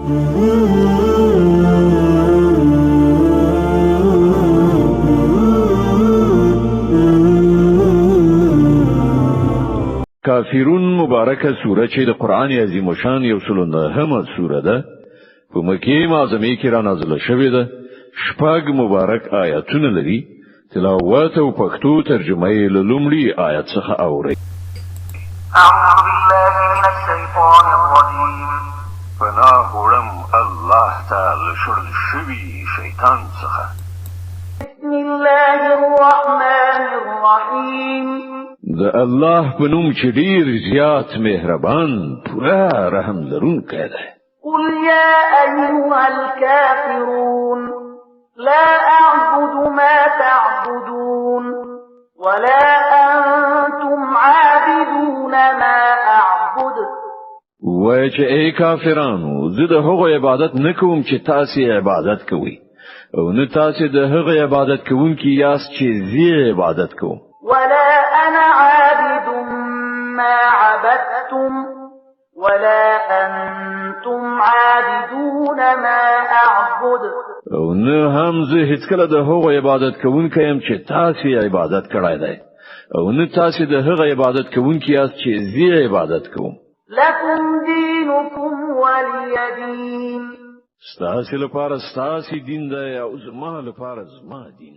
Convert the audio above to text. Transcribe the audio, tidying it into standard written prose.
کافرون مبارکه سوره چې د قران عظیم شان یو سل نهمه سوره ده په مکه معظمه کې را نازله شوې ده. شپږ مبارک آیاتونه لري. تلاوت او پښتو ترجمه یې له لومړي آیت څخه اوري. أعوذ بالله من الشيطان الرجيم. پناه وړم الله تعالی شړل شوي شیطان څخه. بسم الله الرحمن الرحيم. د الله په نوم چې ډیر زیات مهربان پورا رحم لرونکی دی. قل يا أيها الكافرون لا أعبد ما تعبدون ولا أنتم عابدون ما أعبد. وای چې ای کافرانو زه د هغو عبادت نکوم چې تاسو عبادت کوئ او نه تاسو د هغو عبادت کوونکي یاست چې زه عبادت کوم. ولا أنا عابد ما عبدتم ولا أنتم عابدون ما أعبد. او نه هم زه هیڅکله د هغو عبادت کوونکی يم چې تاسو عبادت کړای دی او نه تاسو د هغو عبادت کوونکي یاست چې زه عبادت کوم. لكم دينكم ولي دين. ستاسو لپاره ستاسو دین دی او زما لپاره زما دین.